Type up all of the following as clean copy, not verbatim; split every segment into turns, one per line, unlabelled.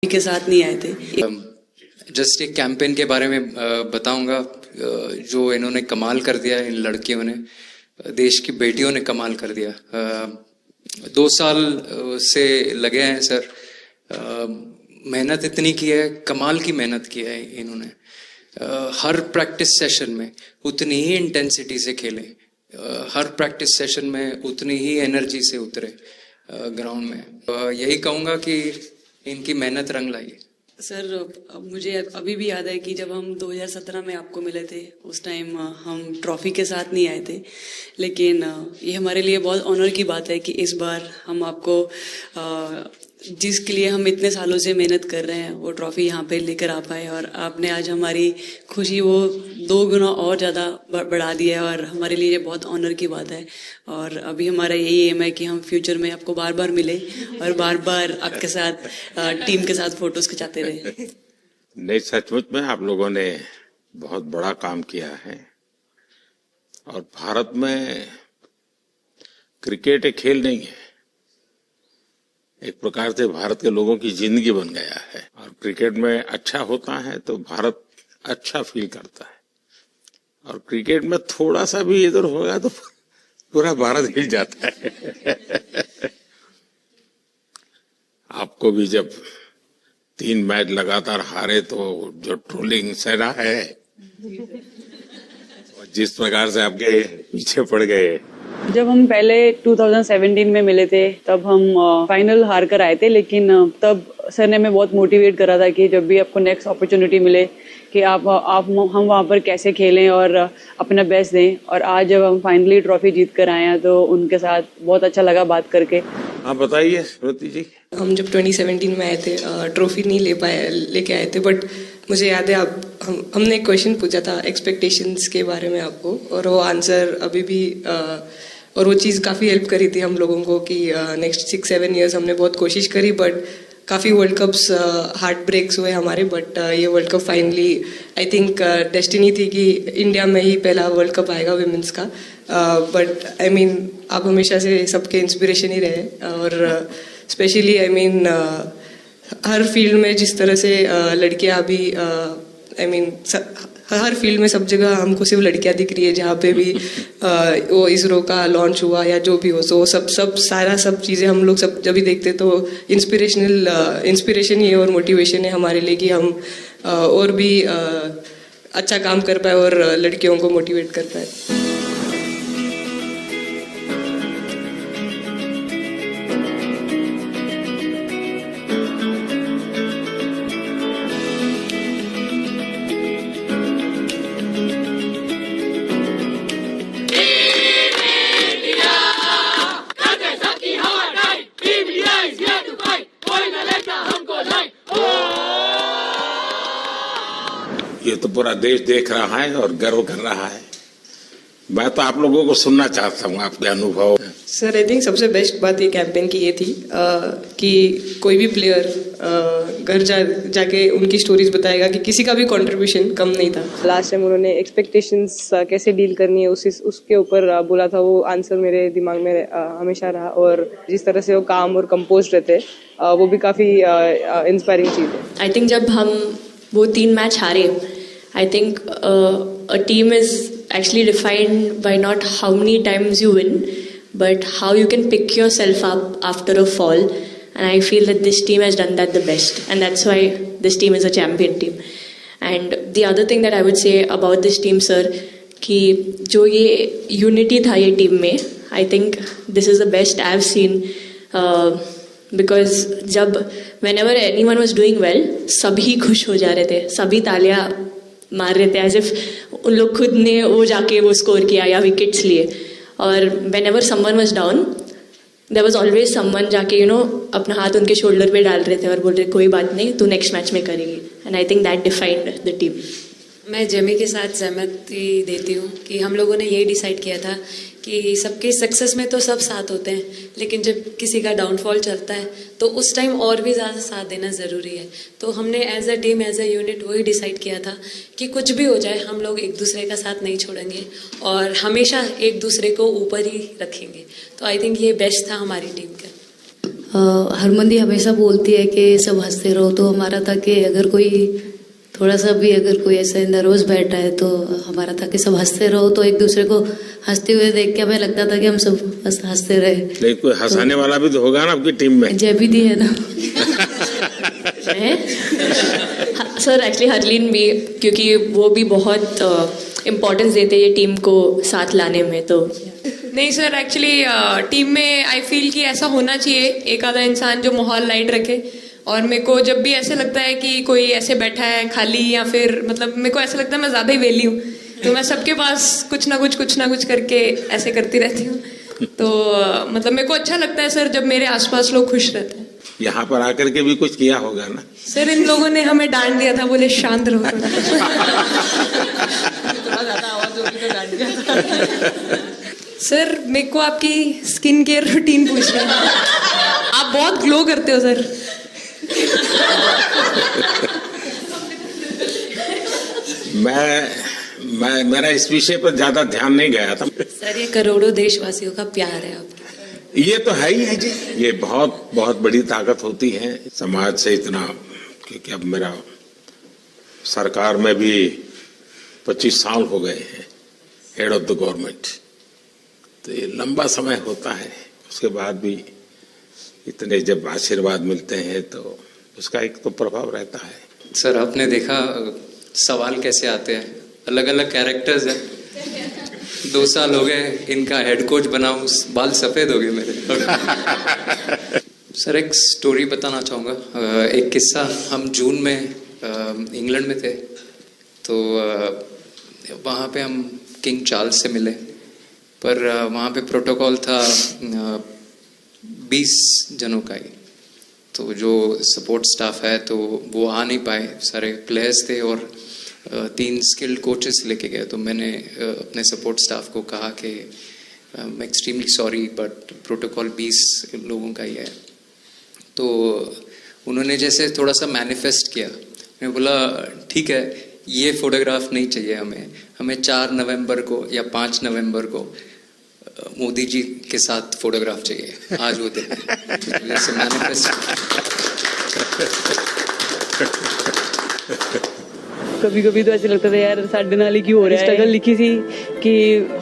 के साथ नहीं आए थे।
जस्ट एक कैंपेन के बारे में बताऊंगा जो इन्होंने कमाल कर दिया, इन लड़कियों ने, देश की बेटियों ने कमाल कर दिया। 2 साल से लगे हैं सर, मेहनत इतनी की है, कमाल की मेहनत की है इन्होंने। हर प्रैक्टिस सेशन में उतनी ही इंटेंसिटी से खेले, हर प्रैक्टिस सेशन में उतनी ही एनर्जी से उतरे ग्राउंड में। यही कहूँगा कि इनकी मेहनत रंग लाई।
सर मुझे अभी भी याद है कि जब हम 2017 में आपको मिले थे, उस टाइम हम ट्रॉफी के साथ नहीं आए थे, लेकिन ये हमारे लिए बहुत ऑनर की बात है कि इस बार हम आपको जिसके लिए हम इतने सालों से मेहनत कर रहे हैं वो ट्रॉफी यहाँ पे लेकर आ पाए, और आपने आज हमारी खुशी वो 2 गुना और ज़्यादा बढ़ा दिया है, और हमारे लिए ये बहुत ऑनर की बात है। और अभी हमारा यही एम है कि हम फ्यूचर में आपको बार बार मिले और बार बार आपके साथ टीम के साथ फोटोज खिंचाते रहे।
नहीं, सचमुच में आप लोगों ने बहुत बड़ा काम किया है, और भारत में क्रिकेट एक खेल नहीं है, एक प्रकार से भारत के लोगों की जिंदगी बन गया है। और क्रिकेट में अच्छा होता है तो भारत अच्छा फील करता है, और क्रिकेट में थोड़ा सा भी इधर होगा तो पूरा भारत हिल जाता है। आपको भी जब 3 मैच लगातार हारे तो जो ट्रोलिंग सहना है, और जिस प्रकार से आपके पीछे पड़ गए।
जब हम पहले 2017 में मिले थे तब हम फाइनल हार कर आए थे, लेकिन तब सर ने हमें बहुत मोटिवेट करा था कि जब भी आपको नेक्स्ट अपॉर्चुनिटी मिले कि आप हम वहाँ पर कैसे खेलें और अपना बेस्ट दें। और आज जब हम फाइनली ट्रॉफी जीत कर आए हैं तो उनके साथ बहुत अच्छा लगा बात करके।
हाँ बताइए श्रुति जी।
हम जब 2017 में आए थे, ट्रॉफी नहीं लेके आए थे, बट मुझे याद है हमने एक क्वेश्चन पूछा था एक्सपेक्टेशंस के बारे में आपको, और वो आंसर अभी भी और वो चीज़ काफ़ी हेल्प करी थी हम लोगों को कि नेक्स्ट 6-7 ईयर्स हमने बहुत कोशिश करी, बट काफ़ी वर्ल्ड कप्स हार्ट ब्रेक्स हुए हमारे। बट ये world cup finally I think destiny थी कि इंडिया में ही पहला वर्ल्ड कप आएगा विमेंस का। बट आई मीन आप हमेशा से सबके इंस्पिरेशन ही रहे, और specially I mean her field में जिस तरह से लड़कियां अभी आई मीन हर फील्ड में सब जगह हमको सिर्फ लड़कियां दिख रही है, जहाँ पे भी वो इसरो का लॉन्च हुआ या जो भी हो, सो सब चीज़ें हम लोग सब जब भी देखते तो इंस्पिरेशन ही है और मोटिवेशन है हमारे लिए कि हम और भी अच्छा काम कर पाए और लड़कियों को मोटिवेट कर पाए।
ये तो पूरा देश देख रहा है और गर्व कर रहा है। मैं तो आप लोगों को सुनना चाहता हूँ आपके अनुभव।
सर आई थिंक सबसे बेस्ट बात ये कैंपेन की ये थी कि कोई भी प्लेयर घर जाके उनकी स्टोरीज बताएगा कि किसी का भी कंट्रीब्यूशन कम नहीं था।
लास्ट टाइम उन्होंने एक्सपेक्टेशंस कैसे डील करनी है उसके ऊपर बोला था, वो आंसर मेरे दिमाग में हमेशा रहा, और जिस तरह से वो काम और कंपोज रहते वो भी काफ़ी इंस्पायरिंग चीज़ है।
आई थिंक जब हम वो 3 मैच हारे, I think a team is actually defined by not how many times you win, but how you can pick yourself up after a fall. And I feel that this team has done that the best, and that's why this team is a champion team. And the other thing that I would say about this team, sir, कि जो ये unity था ये team में, I think this is the best I've seen. Because जब whenever anyone was doing well, सभी खुश हो जा रहे थे, सभी तालियां मार रहे थे, एज इफ उन लोग खुद ने वो जाके वो स्कोर किया या विकेट्स लिए। और whenever someone was down, there was always someone जाके अपना हाथ उनके शोल्डर पे डाल रहे थे और बोल रहे कोई बात नहीं, तू नेक्स्ट मैच में करेगी। And I think that defined the team.
मैं जेमी के साथ सहमति देती हूँ कि हम लोगों ने यही डिसाइड किया था कि सबके सक्सेस में तो सब साथ होते हैं, लेकिन जब किसी का डाउनफॉल चलता है तो उस टाइम और भी ज़्यादा साथ देना ज़रूरी है। तो हमने as a team, as a unit वही डिसाइड किया था कि कुछ भी हो जाए हम लोग एक दूसरे का साथ नहीं छोड़ेंगे और हमेशा एक दूसरे को ऊपर ही रखेंगे। तो आई थिंक ये बेस्ट था हमारी टीम का।
हरमन दी हमेशा बोलती है कि सब हंसते रहो, तो हमारा था कि अगर कोई थोड़ा सा भी अगर कोई ऐसा नर्वस बैठा है तो हमारा था कि सब हंसते रहो, तो एक दूसरे को हंसते हुए देख के हमें लगता था कि हम सब हंसते रहे।
लेकिन कोई हंसाने वाला भी तो होगा ना आपकी टीम में?
जयबी दी है ना। सर एक्चुअली हरलीन भी, क्योंकि वो भी बहुत इम्पोर्टेंस देते हैं ये टीम को साथ लाने में। तो
नहीं सर, एक्चुअली टीम में आई फील कि ऐसा होना चाहिए एक आधा इंसान जो माहौल लाइट रखे। और मेरे को जब भी ऐसे लगता है कि कोई ऐसे बैठा है खाली, या फिर मतलब मेरे को ऐसा लगता है मैं ज़्यादा ही वेली हूँ, तो मैं सबके पास कुछ ना कुछ करके ऐसे करती रहती हूँ। तो मतलब मेरे को अच्छा लगता है सर जब मेरे आसपास लोग खुश रहते हैं।
यहाँ पर आकर के भी कुछ किया होगा ना
सर? इन लोगों ने हमें डांट दिया था, बोले शांत रहो थोड़ा। सर मेरे को आपकी स्किन केयर रूटीन पूछना है, आप बहुत ग्लो करते हो सर।
मैं मेरा इस विषय पर ज्यादा ध्यान नहीं गया था।
सर ये करोड़ों देशवासियों का प्यार है आपके।
ये तो है ही है जी, ये बहुत बहुत बड़ी ताकत होती है समाज से इतना, क्योंकि अब मेरा सरकार में भी 25 साल हो गए हैं हेड ऑफ द गवर्नमेंट, तो ये लंबा समय होता है। उसके बाद भी इतने जब आशीर्वाद मिलते हैं तो उसका एक तो प्रभाव रहता है।
सर आपने देखा सवाल कैसे आते हैं, अलग अलग कैरेक्टर्स हैं। 2 साल हो गए इनका हेड कोच बना, बाल सफेद हो गए मेरे। सर एक स्टोरी बताना चाहूँगा, एक किस्सा। हम जून में इंग्लैंड में थे, तो वहाँ पे हम किंग चार्ल्स से मिले, पर वहाँ पे प्रोटोकॉल था 20 जनों का ही। तो जो सपोर्ट स्टाफ है तो वो आ नहीं पाए, सारे प्लेयर्स थे और 3 स्किल्ड कोचेस लेके गए। तो मैंने अपने सपोर्ट स्टाफ को कहा कि I am extremely sorry but protocol 20 लोगों का ही है। तो उन्होंने जैसे थोड़ा सा मैनिफेस्ट किया। मैं बोला ठीक है, ये फोटोग्राफ नहीं चाहिए हमें 4 नवंबर को या 5 नवंबर को मोदी जी के साथ फोटोग्राफ चाहिए, आज वो दिन जैसे मैनिफेस्ट।
कभी कभी तो ऐसे लगता था यार साढ़े नाल ही क्यों हो रहा है। स्ट्रगल लिखी थी कि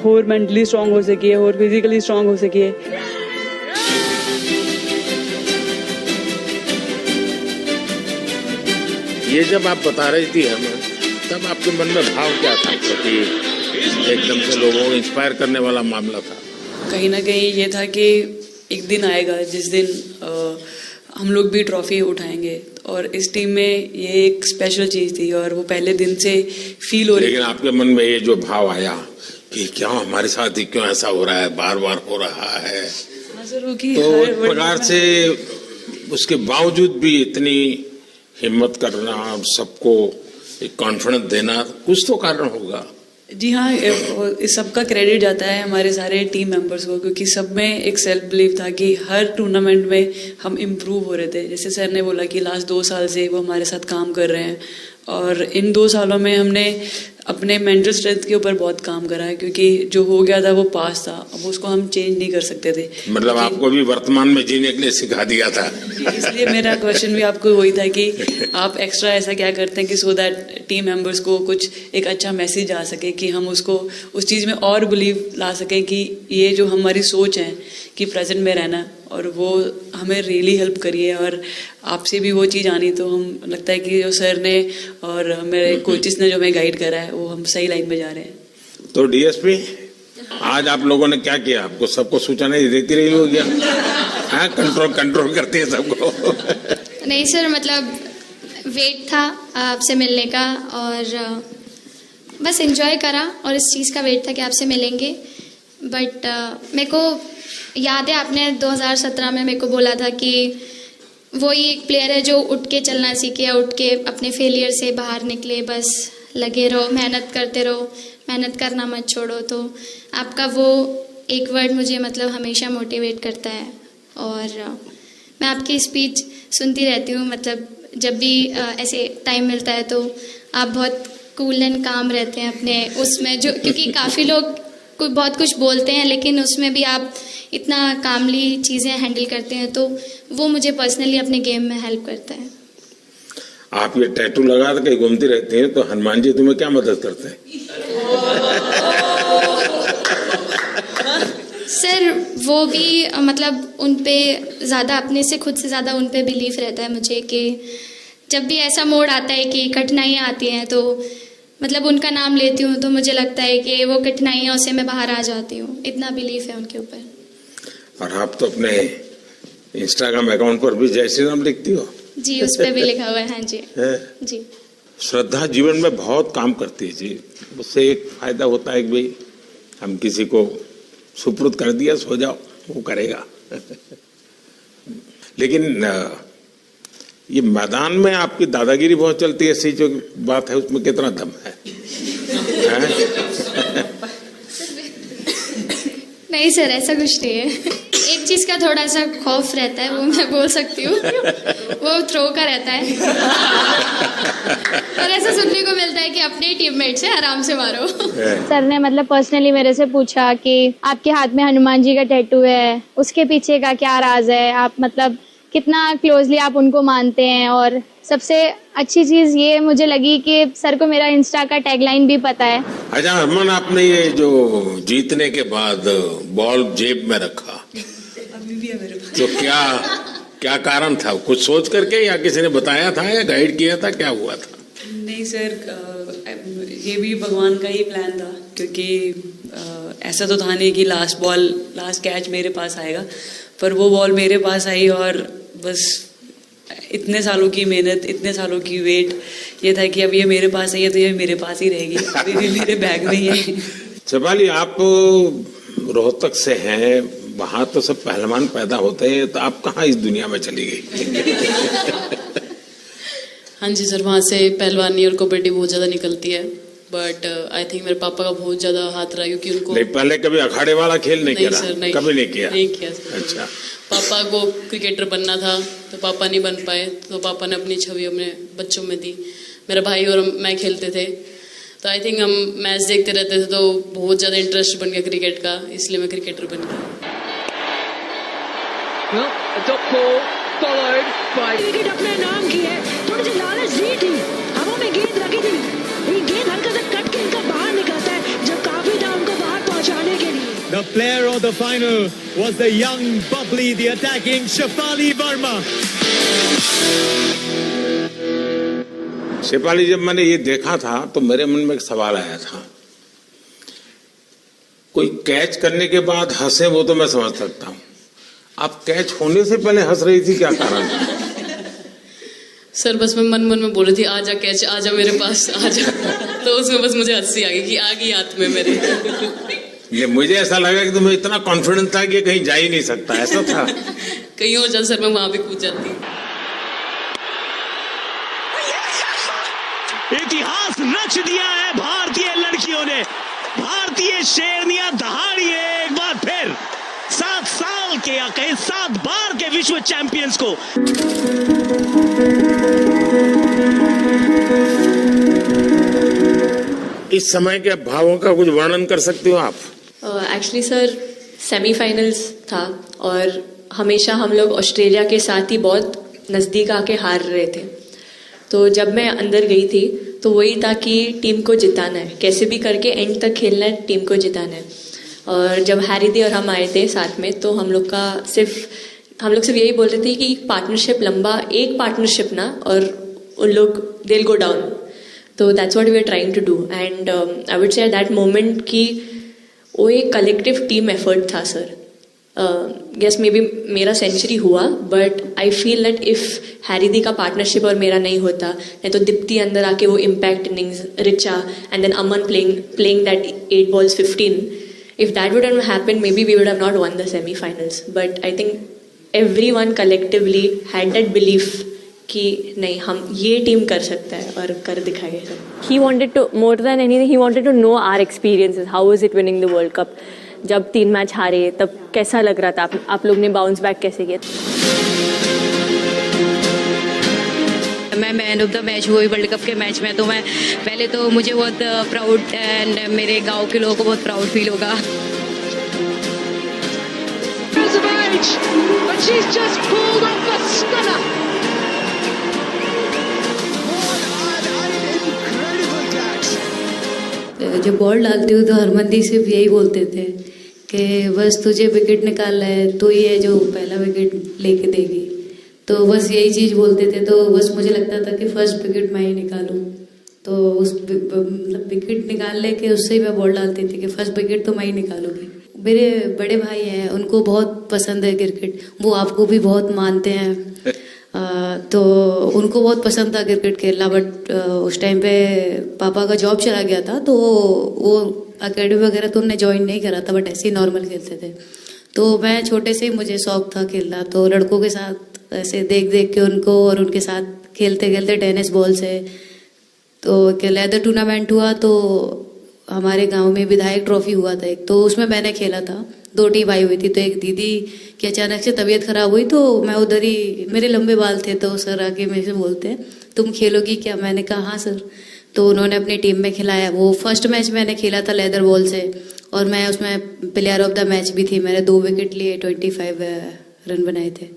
होर मेंटली स्ट्रांग हो सकिए, होर फिजिकली स्ट्रांग हो सकिए।
ये जब आप बता रही थी हमें, तब आपके मन में भाव क्या था कि एकदम से लोगों को इंस्पायर करने वाला मामला था?
कहीं ना कहीं ये था कि एक दिन आएगा जिस दिन हम लोग भी ट्रॉफी उठाएंगे, और इस टीम में ये एक स्पेशल चीज थी और वो पहले दिन से फील हो रही।
लेकिन आपके मन में ये जो भाव आया कि क्या हमारे साथ ही क्यों ऐसा हो रहा है, बार बार हो रहा है, तो एक प्रकार से उसके बावजूद भी इतनी हिम्मत करना, सबको एक कॉन्फिडेंस देना, कुछ तो कारण होगा।
जी हाँ, इस सब का क्रेडिट जाता है हमारे सारे टीम मेंबर्स को, क्योंकि सब में एक सेल्फ बिलीव था कि हर टूर्नामेंट में हम इम्प्रूव हो रहे थे। जैसे सर ने बोला कि लास्ट 2 साल से वो हमारे साथ काम कर रहे हैं, और इन 2 सालों में हमने अपने मेंटल स्ट्रेंथ के ऊपर बहुत काम करा है, क्योंकि जो हो गया था वो पास था, अब उसको हम चेंज नहीं कर सकते थे।
मतलब आपको भी वर्तमान में जीने के लिए सिखा दिया था।
इसलिए मेरा क्वेश्चन भी आपको वही था कि आप एक्स्ट्रा ऐसा क्या करते हैं कि सो दैट टीम मेंबर्स को कुछ एक अच्छा मैसेज आ सके, कि हम उसको उस चीज़ में और बिलीव ला सकें कि ये जो हमारी सोच है कि प्रेजेंट में रहना, और वो हमें रियली हेल्प करिए। और आपसे भी वो चीज़ आनी, तो हम लगता है कि जो सर ने और मेरे कोचेस ने जो हमें गाइड करा है वो हम सही लाइन में जा रहे हैं।
तो डीएसपी आज आप लोगों ने क्या किया? आपको सबको सूचना देती रही होगी, हाँ, कंट्रोल करती है सबको?
नहीं सर, मतलब वेट था आपसे मिलने का, और बस एंजॉय करा, और इस चीज़ का वेट था कि आपसे मिलेंगे। बट मेरे को याद है आपने 2017 में मेरे को बोला था कि वो ही एक प्लेयर है जो उठ के चलना सीखे, उठ के अपने फेलियर से बाहर निकले, बस लगे रहो, मेहनत करते रहो, मेहनत करना मत छोड़ो। तो आपका वो एक वर्ड मुझे मतलब हमेशा मोटिवेट करता है, और मैं आपकी स्पीच सुनती रहती हूँ। मतलब जब भी ऐसे टाइम मिलता है तो आप बहुत कूल एंड काम रहते हैं अपने उसमें, जो क्योंकि काफ़ी लोग बहुत कुछ बोलते हैं, लेकिन उसमें भी आप इतना कामली चीज़ें हैंडल करते हैं, तो वो मुझे पर्सनली अपने गेम में हेल्प करता है।
आप ये टैटू लगा के घूमती रहती हैं, तो हनुमान जी तुम्हें क्या मदद करते हैं?
सर वो भी मतलब उन पे ज़्यादा, अपने से खुद से ज़्यादा उन पे बिलीफ रहता है मुझे, कि जब भी ऐसा मोड़ आता है कि कठिनाइयाँ आती हैं, तो मतलब उनका नाम लेती हूँ तो मुझे लगता है कि वो कठिनाइयों से मैं बाहर आ जाती हूँ। इतना बिलीफ है उनके ऊपर।
और आप तो अपने इंस्टाग्राम अकाउंट पर भी जय श्री राम लिखती हो?
जी, उस पर भी लिखा हुआ है। हाँ जी जी।
श्रद्धा जीवन में बहुत काम करती है जी। उससे एक फायदा होता है कि भाई हम किसी को सुपुर्द कर दिया, सो जाओ, वो करेगा। लेकिन ये मैदान में आपकी दादागिरी बहुत चलती है, ऐसी जो बात है उसमें कितना दम है?
नहीं सर, ऐसा कुछ नहीं है। एक चीज का थोड़ा सा खौफ रहता है, वो मैं बोल सकती हूँ, वो थ्रो का रहता है। और ऐसा सुनने को मिलता है कि अपने टीममेट से आराम से मारो।
सर ने मतलब पर्सनली मेरे से पूछा कि आपके हाथ में हनुमान जी का टैटू है, उसके पीछे का क्या राज है, आप मतलब कितना क्लोजली आप उनको मानते हैं। और सबसे अच्छी चीज ये मुझे लगी कि सर को मेरा इंस्टा का टैगलाइन भी पता है।
अच्छा हरमन, आपने ये जो जीतने के बाद बॉल जेब में रखा,
अभी भी है मेरे पास।
तो क्या कारण था? कुछ सोच करके या किसी ने बताया था या गाइड किया था, क्या हुआ था?
नहीं सर, ये भी भगवान का ही प्लान था, क्योंकि ऐसा तो था नहीं कि लास्ट कैच मेरे पास आएगा, पर वो बॉल मेरे पास आई और बस इतने सालों की मेहनत, इतने सालों की वेट, ये था कि अब ये मेरे पास आई है तो ये मेरे पास ही रहेगी, अभी भी मेरे बैग में ही है।
शेफाली, आप रोहतक से हैं, वहां तो सब पहलवान पैदा होते हैं, तो आप कहाँ इस दुनिया में चली गई?
हाँ जी सर, वहाँ से पहलवानी और कबड्डी बहुत ज्यादा निकलती है, बट आई थिंक मेरे पापा का बहुत ज्यादा हाथ रहा, क्योंकि उनको
नहीं, पहले कभी अखाड़े वाला खेल नहीं किया?
सर, नहीं,
कभी नहीं किया?
नहीं किया सर।
अच्छा।
पापा को क्रिकेटर बनना था तो पापा नहीं बन पाए, तो पापा ने अपनी छवि अपने बच्चों में दी। मेरा भाई और मैं खेलते थे, तो आई थिंक हम मैच देखते रहते थे, तो बहुत ज्यादा इंटरेस्ट बन गया क्रिकेट का, इसलिए मैं क्रिकेटर बन गया।
विकेट अपने नाम की है, थोड़ी सी लालच दी थी, हवा में गेंद लगी थी, ये गेंद हल्का सा कट के इनका बाहर निकलता है, जब काफी था उनको बाहर पहुंचाने के लिए।
The player of the final was the young, bubbly, the attacking Shefali Verma.
Shefali, जब मैंने ये देखा था तो मेरे मन में एक सवाल आया था। कोई कैच करने के बाद हंसे वो तो मैं समझ सकता हूँ, आप कैच होने से पहले हंस रही थी, क्या कारण था?
सर बस मैं मन में बोल रही थी, आजा कैच, आजा मेरे पास, आजा। तो उसमें बस मुझे हंसी आ गई कि आ गई हाथ में मेरे।
ये मुझे ऐसा लगा कि तुम्हें इतना कॉन्फिडेंस था कि कहीं जा ही नहीं सकता, ऐसा था?
कहीं और जाता सर, मैं वहां भी कूद जाती।
इतिहास रच दिया है भारतीय लड़कियों ने। भारतीय शेरनियां दहाड़ी है एक बार फिर 7 साल के या कहीं 7 बार के विश्व चैंपियंस को।
इस समय के भावों का कुछ वर्णन कर सकते हो आप?
एक्चुअली सर सेमीफाइनल्स था और हमेशा हम लोग ऑस्ट्रेलिया के साथ ही बहुत नज़दीक आके हार रहे थे। तो जब मैं अंदर गई थी तो वही था कि टीम को जिताना है, कैसे भी करके एंड तक खेलना है, टीम को जिताना है। और जब हैरी दी और हम आए थे साथ में, तो हम लोग सिर्फ यही बोल रहे थे कि पार्टनरशिप लंबा, एक पार्टनरशिप ना, और उन लोग दे विल गो डाउन। तो that's what we are trying to do and I would say at that moment कि वो एक कलेक्टिव टीम एफर्ट था सर। यस मे बी मेरा सेंचुरी हुआ, but I feel that if Harry di का partnership और मेरा नहीं होता, नहीं तो दीप्ति अंदर आके वो impact innings, Richa and then Aman playing that 8 balls 15, if that would have happened, maybe we would have not won the semi-finals. But I think everyone collectively had that belief कि नहीं, हम ये टीम कर सकता है और कर दिखाएगा सब।
He wanted to, more than anything, he wanted to know our experiences. How was it winning the World Cup? जब 3 मैच हारे तब कैसा लग रहा था, आप लोग ने बाउंस बैक कैसे किया?
मैं मैन ऑफ द मैच हुई वर्ल्ड कप के मैच में, तो मैं पहले तो मुझे बहुत प्राउड एंड मेरे गांव के लोगों को बहुत प्राउड फील होगा।
जब बॉल डालती हूँ तो हरमनदीप सिर्फ यही बोलते थे कि बस तुझे विकेट निकालना है, तू ही है जो पहला विकेट लेके देगी। तो बस यही चीज़ बोलते थे, तो बस मुझे लगता था कि फर्स्ट विकेट मैं ही निकालूं। तो उस मतलब विकेट निकालने के उससे ही मैं बॉल डालती थी कि फर्स्ट विकेट तो मैं ही निकालूंगी। मेरे बड़े भाई हैं, उनको बहुत पसंद है क्रिकेट, वो आपको भी बहुत मानते हैं। तो उनको बहुत पसंद था क्रिकेट खेलना, बट उस टाइम पे पापा का जॉब चला गया था, तो वो अकेडमी वगैरह तो उन्होंने ज्वाइन नहीं करा था, बट ऐसे ही नॉर्मल खेलते थे। तो मैं छोटे से ही मुझे शौक था खेलना, तो लड़कों के साथ ऐसे देख देख के उनको और उनके साथ खेलते खेलते टेनिस बॉल से तो लेदर टूर्नामेंट हुआ। तो हमारे गांव में विधायक ट्रॉफी हुआ था एक, तो उसमें मैंने खेला था। 2 टीम आई हुई थी, तो एक दीदी की अचानक से तबीयत खराब हुई, तो मैं उधर ही, मेरे लंबे बाल थे, तो सर आके मेरे से बोलते हैं तुम खेलोगी क्या? मैंने कहा हाँ सर। तो उन्होंने अपनी टीम में खिलाया। वो फर्स्ट मैच मैंने खेला था लेदर बॉल से, और मैं उसमें प्लेयर ऑफ द मैच भी थी। मैंने 2 विकेट लिए, 25 रन बनाए थे।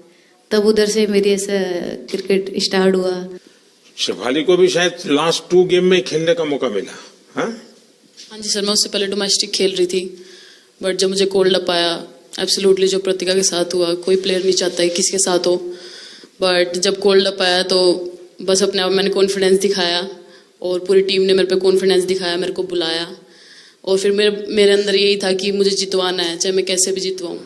तब उधर से मेरी ऐसा क्रिकेट स्टार्ट हुआ।
शेफाली को भी शायद लास्ट 2 गेम में खेलने का मौका मिला। हाँ
जी सर, मैं उससे पहले डोमेस्टिक खेल रही थी, बट जब मुझे कोल्ड अप आया, एब्सोल्युटली जो प्रतिका के साथ हुआ, कोई प्लेयर नहीं चाहता है किसके साथ हो, बट जब कोल्ड अप आया तो बस अपने आप मैंने कॉन्फिडेंस दिखाया, और पूरी टीम ने मेरे पे कॉन्फिडेंस दिखाया, मेरे को बुलाया, और फिर मेरे अंदर यही था कि मुझे जितवाना है, चाहे मैं कैसे भी जितवाऊं।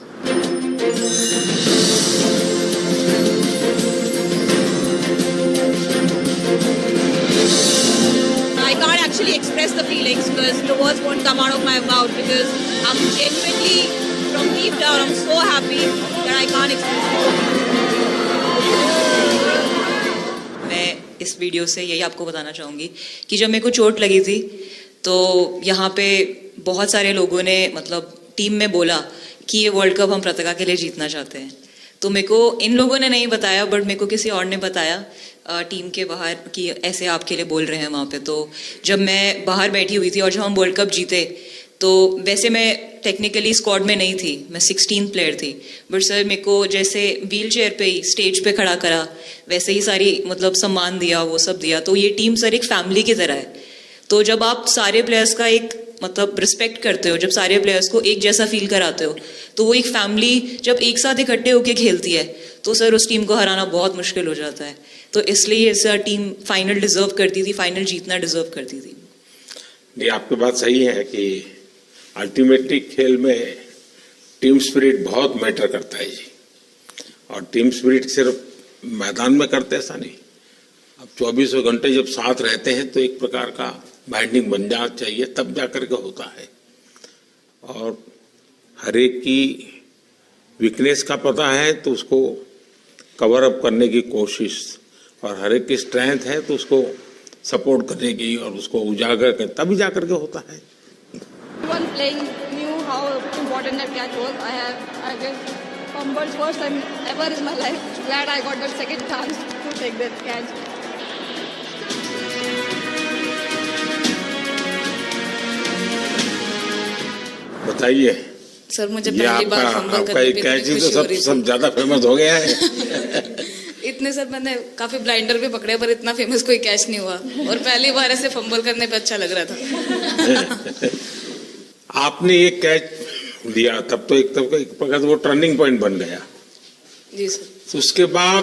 I can't actually express the feelings because the words won't come out of my mouth because I'm genuinely from deep down I'm so happy that I can't express it. मैं इस वीडियो से यही आपको बताना चाहूँगी कि जब मेरे को चोट लगी थी तो यहाँ पे बहुत सारे लोगों ने मतलब टीम में बोला कि ये वर्ल्ड कप हम प्रतिका के लिए जीतना चाहते हैं। तो मेरे को इन लोगों ने नहीं बताया, बट मेरे को किसी और ने बताया टीम के बाहर कि ऐसे आपके लिए बोल रहे हैं वहाँ पे। तो जब मैं बाहर बैठी हुई थी और जब हम वर्ल्ड कप जीते, तो वैसे मैं टेक्निकली स्क्वाड में नहीं थी, मैं 16th प्लेयर थी, बट सर मेरे को जैसे व्हील चेयर पे ही स्टेज पे खड़ा करा, वैसे ही सारी मतलब सम्मान दिया, वो सब दिया। तो ये टीम सर एक फैमिली की तरह है। तो जब आप सारे प्लेयर्स का एक मतलब रिस्पेक्ट करते हो, जब सारे प्लेयर्स को एक जैसा फील कराते हो, तो वो एक फैमिली जब एक साथ इकट्ठे होकर खेलती है तो सर उस टीम को हराना बहुत मुश्किल हो जाता है। तो इसलिए सर टीम फाइनल डिजर्व करती थी, फाइनल जीतना डिजर्व करती थी।
ये आपकी बात सही है कि अल्टीमेटली खेल में टीम स्पिरिट बहुत मैटर करता है जी। और टीम स्पिरिट सिर्फ मैदान में करते ऐसा नहीं, अब 24 घंटे जब साथ रहते हैं तो एक प्रकार का बाइंडिंग बन जाना चाहिए, तब जाकर के होता है। और हर एक की वीकनेस का पता है तो उसको कवर अप करने की कोशिश, और हर एक की स्ट्रेंथ है तो उसको सपोर्ट करने की और उसको उजागर कर, तभी जाकर के होता है।
Everyone playing knew how important that catch was. I just fumbled first time ever in my life. Glad I got that second chance to take that catch.
बताइए
सर, मुझे
ये
पहली बार फंबल करने
आपका कैच ही तो सब ज्यादा फेमस हो गया है।
इतने सर मैंने काफी ब्लाइंडर भी पकड़े, पर इतना फेमस कोई कैच नहीं हुआ, और पहली बार ऐसे फंबल करने पे अच्छा लग रहा था।
आपने ये कैच दिया तब तो एक प्रकार वो टर्निंग पॉइंट बन गया
जी सर।
तो उसके बाद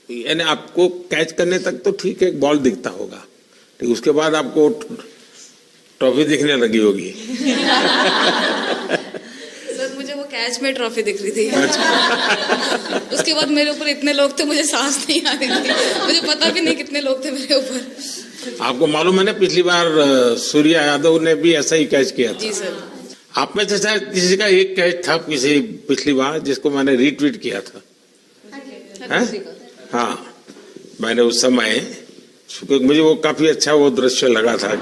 यानी आपको कैच करने तक तो ठीक है, एक बॉल दिखता होगा, ठीक, उसके बाद आपको ट्रॉफी दिखने लगी होगी।
सर मुझे वो कैच में ट्रॉफी दिख रही थी। उसके बाद मेरे ऊपर इतने लोग थे, मुझे सांस नहीं आ रही थी, मुझे पता भी नहीं कितने लोग थे मेरे ऊपर।
आपको मालूम है ना, पिछली बार सूर्या यादव ने भी ऐसा ही कैच किया था।
जी सर।
आप में से शायद किसी का एक कैच था किसी पिछली बार जिसको मैंने रीट्वीट किया था। हाँ, मैंने उस समय, मुझे वो काफी अच्छा वो दृश्य लगा था।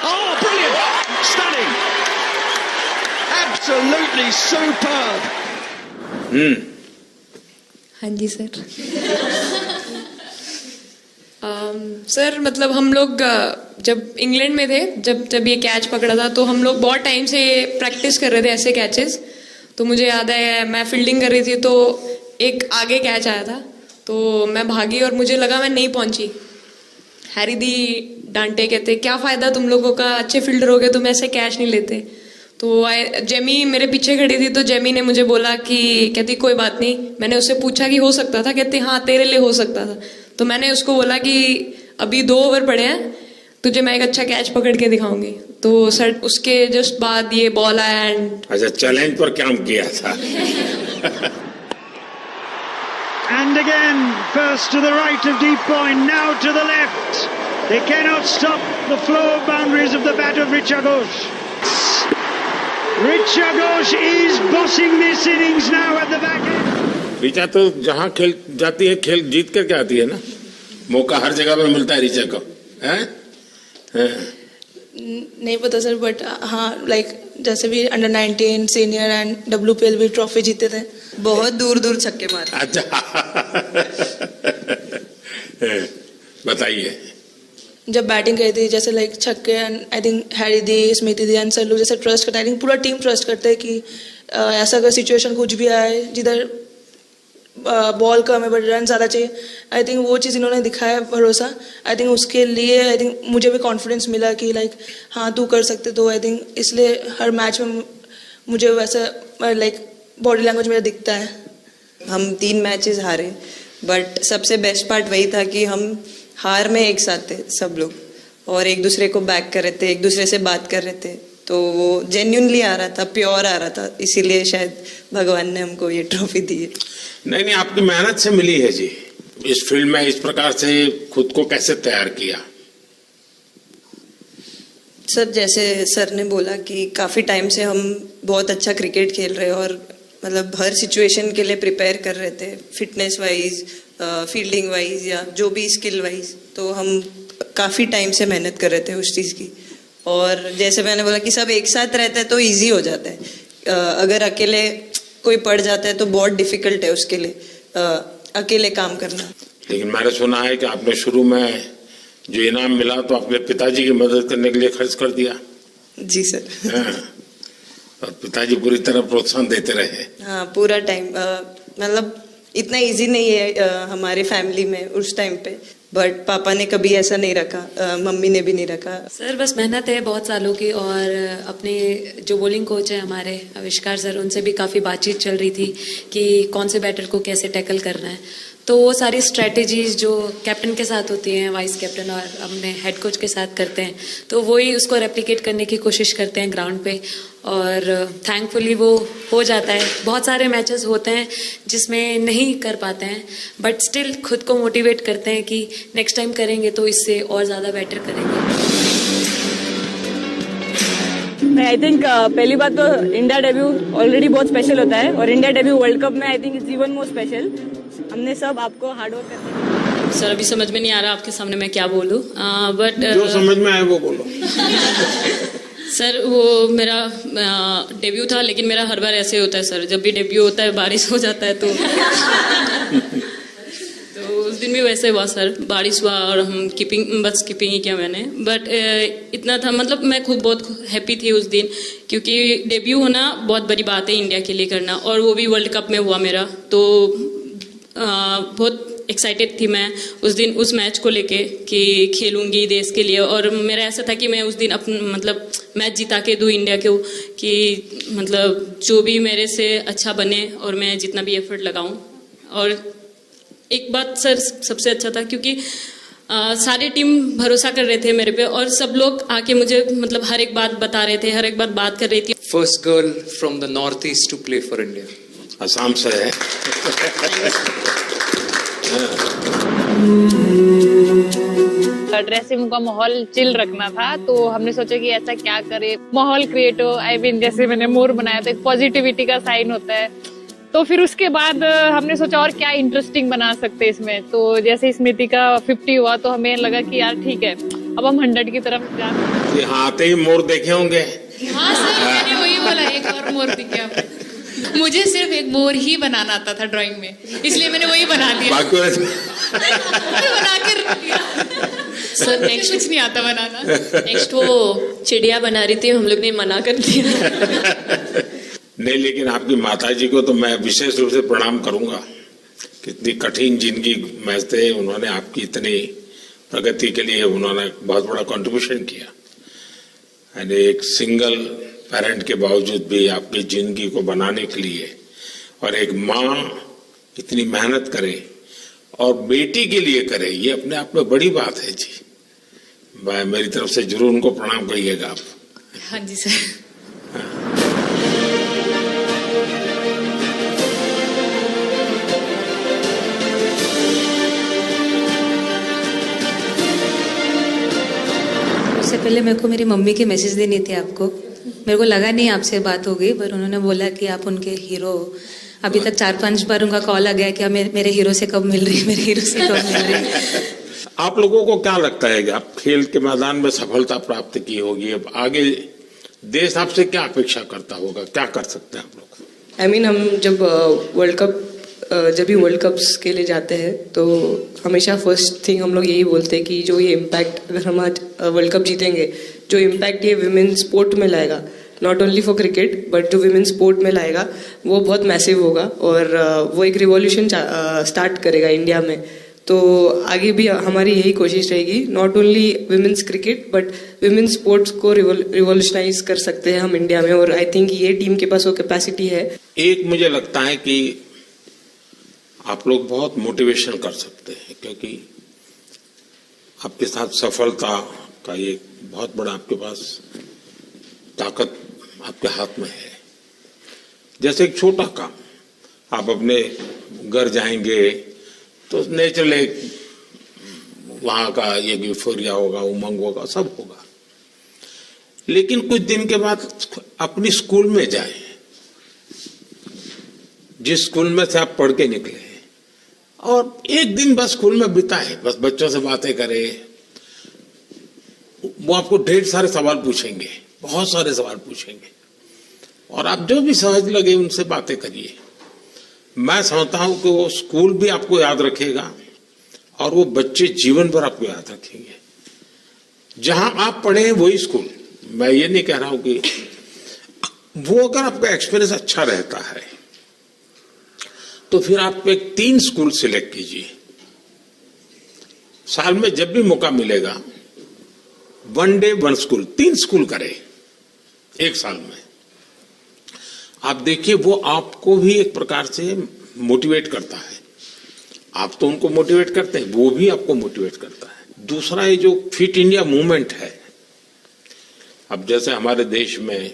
Oh, brilliant! Stunning! Absolutely absolutely superb.
हाँ जी सर। सर मतलब हम लोग जब इंग्लैंड में थे, जब ये कैच पकड़ा था, तो हम लोग बहुत टाइम से प्रैक्टिस कर रहे थे ऐसे कैचेस। तो मुझे याद है मैं फील्डिंग कर रही थी तो एक आगे कैच आया था, तो मैं भागी और मुझे लगा मैं नहीं पहुंची। हैरी दी डांटे, कहते क्या फ़ायदा तुम लोगों का, अच्छे फील्डर हो गए तुम ऐसे कैच नहीं लेते। तो जेमी मेरे पीछे खड़ी थी, तो जेमी ने मुझे बोला कि कहती कोई बात नहीं। मैंने उससे पूछा कि हो सकता था, कहती हाँ तेरे लिए हो सकता था। तो मैंने उसको बोला कि अभी 2 ओवर पड़े हैं, तुझे मैं एक अच्छा कैच पकड़ के दिखाऊंगी। तो सर उसके जस्ट बाद ये बॉल आया एंड
अच्छा चैलेंज पर काम किया था।
And again, first to the right of deep point, now to the left. They cannot stop the flow of boundaries of the bat of Richa Ghosh. Richa Ghosh is bossing this innings now at the back end.
Richa तो जहाँ खेल जाती है खेल जीत करके आती है ना, मौका हर जगह पे मिलता है ऋचा को, हैं?
नहीं पता सर, बट हाँ लाइक जैसे भी अंडर 19 सीनियर एंड WPL भी ट्रॉफी जीते थे, बहुत दूर दूर छक्के मारे।
अच्छा बताइए।
जब बैटिंग करी थी जैसे लाइक छक्के, and I think Harry the, Smriti the and sir लोग जैसे ट्रस्ट करते हैं, आई थिंक पूरा टीम ट्रस्ट करते हैं कि ऐसा अगर सिचुएशन कुछ भी आए जिधर बॉल कम है बट रन ज़्यादा चाहिए, आई थिंक वो चीज़ इन्होंने दिखाया भरोसा। आई थिंक उसके लिए आई थिंक मुझे भी कॉन्फिडेंस मिला कि लाइक हाँ तू कर सकते। तो आई थिंक इसलिए हर मैच में मुझे वैसा लाइक बॉडी लैंग्वेज मेरा दिखता है।
हम 3 मैचेस हारे, बट सबसे बेस्ट पार्ट वही था कि हम हार में एक साथ थे सब लोग, और एक दूसरे को बैक कर रहे थे, एक दूसरे से बात कर रहे थे। तो वो जेन्युइनली आ रहा था, प्योर आ रहा था, इसीलिए शायद भगवान ने हमको ये ट्रॉफी दी है।
नहीं आपकी मेहनत से मिली है जी। इस फील्ड में इस प्रकार से खुद को कैसे तैयार किया?
सर जैसे सर ने बोला कि काफी टाइम से हम बहुत अच्छा क्रिकेट खेल रहे हैं और मतलब हर सिचुएशन के लिए प्रिपेयर कर रहे थे, फिटनेस वाइज, फील्डिंग वाइज या जो भी स्किल वाइज। तो हम काफी टाइम से मेहनत कर रहे थे उस चीज की। और जैसे मैंने बोला कि सब एक साथ रहते हैं तो इजी हो जाता है। अगर अकेले कोई पड़ जाता है तो बहुत डिफिकल्ट है उसके लिए अकेले काम करना।
लेकिन मैंने सुना है कि आपने शुरू में जो इनाम मिला तो अपने पिताजी की मदद करने के लिए खर्च कर दिया।
जी सर।
और पिताजी पूरी तरह प्रोत्साहन देते रहे।
हाँ पूरा टाइम, मतलब इतना इजी नहीं है हमारे फैमिली में उस टाइम पे, बट पापा ने कभी ऐसा नहीं रखा, मम्मी ने भी नहीं रखा।
सर बस मेहनत है बहुत सालों की, और अपने जो बॉलिंग कोच है हमारे आविष्कार सर, उनसे भी काफ़ी बातचीत चल रही थी कि कौन से बैटर को कैसे टैकल करना है। तो वो सारी स्ट्रेटेजीज जो कैप्टन के साथ होती हैं, वाइस कैप्टन और अपने हेड कोच के साथ करते हैं, तो वही उसको रेप्लिकेट करने की कोशिश करते हैं ग्राउंड पे, और थैंकफुली वो हो जाता है। बहुत सारे मैचेस होते हैं जिसमें नहीं कर पाते हैं, बट स्टिल खुद को मोटिवेट करते हैं कि नेक्स्ट टाइम करेंगे तो इससे और ज़्यादा बेटर करेंगे।
आई थिंक पहली बात तो इंडिया डेब्यू ऑलरेडी बहुत स्पेशल होता है, और इंडिया डेब्यू वर्ल्ड कप में I think it's even more special. हमने सब आपको हार्ड वर्क करना।
सर अभी समझ में नहीं आ रहा आपके सामने मैं क्या बोलूं, बट
जो समझ में आए वो बोलो।
सर वो मेरा डेब्यू था, लेकिन मेरा हर बार ऐसे होता है सर, जब भी डेब्यू होता है बारिश हो जाता है तो उस दिन भी वैसे हुआ सर, बारिश हुआ और हम बस कीपिंग ही किया मैंने। बट इतना था, मतलब मैं खुद बहुत हैप्पी थी उस दिन, क्योंकि डेब्यू होना बहुत बड़ी बात है इंडिया के लिए करना, और वो भी वर्ल्ड कप में हुआ मेरा। तो बहुत एक्साइटेड थी मैं उस दिन उस मैच को लेके कि खेलूंगी देश के लिए, और मेरा ऐसा था कि मैं उस दिन मतलब मैच जिता के दूँ इंडिया को, कि मतलब जो भी मेरे से अच्छा बने और मैं जितना भी एफर्ट लगाऊं। और एक बात सर सबसे अच्छा था क्योंकि सारी टीम भरोसा कर रहे थे मेरे पे, और सब लोग आके मुझे मतलब हर एक बात बता रहे थे, हर एक बात कर रही थी।
First girl from the north east to play for India,
Assam से है।
ड्रेसिंग रूम का माहौल चिल रखना था, तो हमने सोचा कि ऐसा क्या करे माहौल क्रिएट हो। आई मीन जैसे मैंने मोर बनाया था, एक पॉजिटिविटी का साइन होता है। तो फिर उसके बाद हमने सोचा और क्या इंटरेस्टिंग बना सकते हैं इसमें। तो जैसे स्मृति का 50 हुआ तो हमें लगा कि यार ठीक है अब हम 100 की तरफ जा।
यहाँ आते ही मोर देखे होंगे।
हाँ सर, मैंने वही बोला, एक और मोर दिख गया। मुझे सिर्फ एक मोर ही बनाना आता था ड्राइंग में, इसलिए मैंने वही बना दिया। बना के रख दिया।
सर नेक्स्ट
कुछ नहीं आता बनाना।
नेक्स्ट वो चिड़िया बना रही थी, हम लोग ने मना कर दिया।
नहीं, लेकिन आपकी माताजी को तो मैं विशेष रूप से प्रणाम करूंगा। कितनी कठिन जिंदगी में थे, उन्होंने आपकी इतनी प्रगति के लिए उन्होंने बहुत बड़ा कंट्रीब्यूशन किया। यानी एक सिंगल पेरेंट के बावजूद भी आपकी जिंदगी को बनाने के लिए, और एक माँ इतनी मेहनत करे और बेटी के लिए करे, ये अपने आप में बड़ी बात है जी। मैं मेरी तरफ से जरूर उनको प्रणाम करिएगा आप।
हाँ जी सर।
उससे पहले मेरे को मेरी मम्मी की मैसेज देनी थी आपको। मेरे को लगा नहीं आपसे बात हो गई, पर उन्होंने बोला कि आप उनके हीरो। अभी तक 4-5 बार उनका कॉल आ गया कि मेरे हीरो से कब मिल रही, मेरे हीरो से कब मिल रही।
आप लोगों को क्या लगता है कि आप खेल के मैदान में सफलता प्राप्त की होगी, अब आगे देश आपसे क्या अपेक्षा करता होगा, क्या कर सकते हैं आप लोग?
I mean, हम जब भी वर्ल्ड कप्स के लिए जाते हैं तो हमेशा फर्स्ट थिंग हम लोग यही बोलते हैं कि जो ये इम्पैक्ट, अगर हम आज वर्ल्ड कप जीतेंगे, जो इम्पैक्ट ये विमेन स्पोर्ट में लाएगा, not only for cricket but जो विमेन स्पोर्ट में लाएगा, वो बहुत मैसिव होगा और वो एक रिवॉल्यूशन स्टार्ट करेगा इंडिया में। तो आगे भी हमारी यही कोशिश रहेगी, not only women's cricket but women sports को रिवॉल्यूशनाइज कर सकते हैं हम इंडिया में, और आई थिंक ये टीम के पास वो कैपेसिटी है।
एक मुझे लगता है कि आप लोग बहुत मोटिवेशन कर सकते हैं, क्योंकि आपके साथ सफलता का ये बहुत बड़ा आपके पास ताकत आपके हाथ में है। जैसे एक छोटा काम, आप अपने घर जाएंगे तो नेचुरल एक वहां का ये यूफोरिया होगा, उमंग होगा, सब होगा। लेकिन कुछ दिन के बाद अपनी स्कूल में जाएं, जिस स्कूल में से आप पढ़ के निकले, और एक दिन बस स्कूल में बिताए, बस बच्चों से बातें करें। वो आपको ढेर सारे सवाल पूछेंगे, बहुत सारे सवाल पूछेंगे, और आप जो भी सहज लगे उनसे बातें करिए। मैं समझता हूं कि वो स्कूल भी आपको याद रखेगा और वो बच्चे जीवन भर आपको याद रखेंगे। जहां आप पढ़े हैं वही स्कूल, मैं ये नहीं कह रहा हूं कि वो, अगर आपका एक्सपीरियंस अच्छा रहता है तो फिर आप एक 3 स्कूल सिलेक्ट कीजिए। साल में जब भी मौका मिलेगा, 1 डे 1 स्कूल, 3 स्कूल करें एक साल में। आप देखिए वो आपको भी एक प्रकार से मोटिवेट करता है। आप तो उनको मोटिवेट करते हैं, वो भी आपको मोटिवेट करता है। दूसरा, ये जो फिट इंडिया मूवमेंट है, अब जैसे हमारे देश में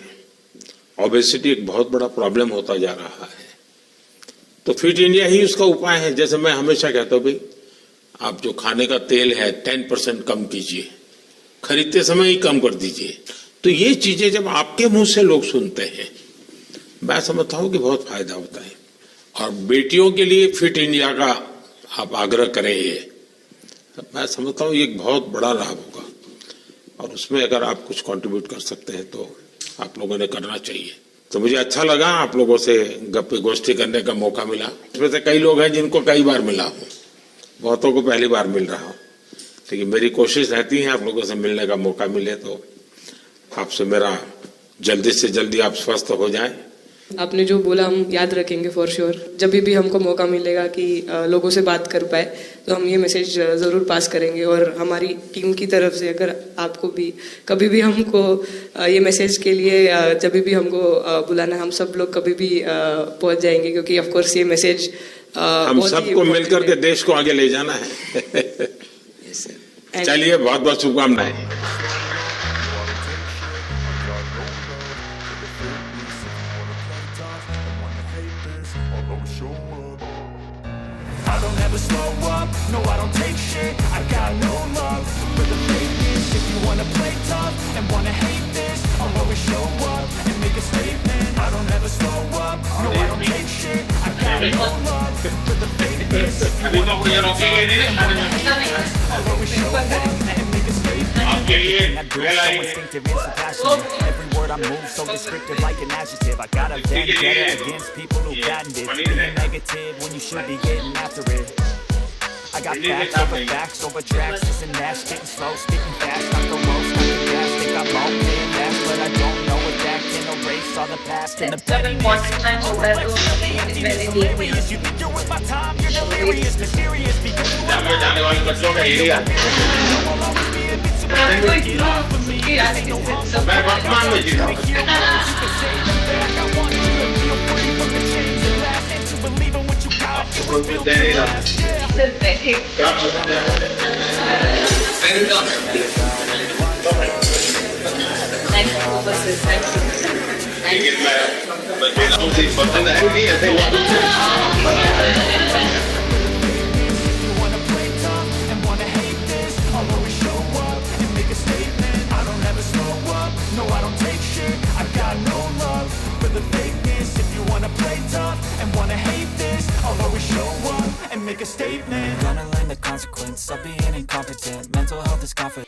ओबेसिटी एक बहुत बड़ा प्रॉब्लम होता जा रहा है, तो फिट इंडिया ही उसका उपाय है। जैसे मैं हमेशा कहता हूं, भाई आप जो खाने का तेल है 10% कम कीजिए, खरीदते समय ही कम कर दीजिए। तो ये चीजें जब आपके मुंह से लोग सुनते हैं, मैं समझता हूं कि बहुत फायदा होता है। और बेटियों के लिए फिट इंडिया का आप आग्रह करें, ये मैं समझता हूं ये एक बहुत बड़ा लाभ होगा, और उसमें अगर आप कुछ कंट्रीब्यूट कर सकते हैं तो आप लोगों ने करना चाहिए। तो मुझे अच्छा लगा आप लोगों से गप्पे गोष्ठी करने का मौका मिला। इसमें से कई लोग हैं जिनको कई बार मिला हूं, बहुतों को पहली बार मिल रहा हूं, लेकिन मेरी कोशिश रहती है आप लोगों से मिलने का मौका मिले तो आपसे मेरा जल्दी से जल्दी आप स्वस्थ हो जाएं।
आपने जो बोला हम याद रखेंगे फॉर श्योर। जब भी हमको मौका मिलेगा कि लोगों से बात कर पाए तो हम ये मैसेज ज़रूर पास करेंगे, और हमारी टीम की तरफ से अगर आपको भी कभी भी हमको ये मैसेज के लिए जब भी हमको बुलाना, हम सब लोग कभी भी पहुंच जाएंगे, क्योंकि ऑफ कोर्स ये मैसेज
हम सबको मिलकर के देश को आगे ले जाना है। चलिए, बहुत बहुत शुभकामनाएं।
I don't ever slow up, no I don't take shit, I got no love for the fakeness. If you wanna play tough and wanna hate this, I'll always show up and make a statement. I don't ever slow up, no I don't take shit, I got no love for the fakeness. If you wanna play tough and wanna hate this, I'll always show up and make a statement. Everything I do is so instinctive and so passionate. Every word word, I move so descriptive like an adjective. I got a vendetta against people who patented being negative when you should be getting after it. I got facts over tracks, this and that, spitting slow, spitting fast, not the roast, not the gas, think I'm all in that, but I don't know what that can erase all the past and the pettiness. You think you're worth my time, you're delirious, mysterious, because you are I'll always be a bit too much, get off of me, ain't no humble, you can say them back, I want you to feel free from the chains that last, and to believe in what you got, it was built to last, No, I don't take shit, I've got no love for the fakeness. If you wanna play tough and wanna hate this, I'll always show up and make a statement. Gonna learn the consequence of being incompetent. Mental health is confident.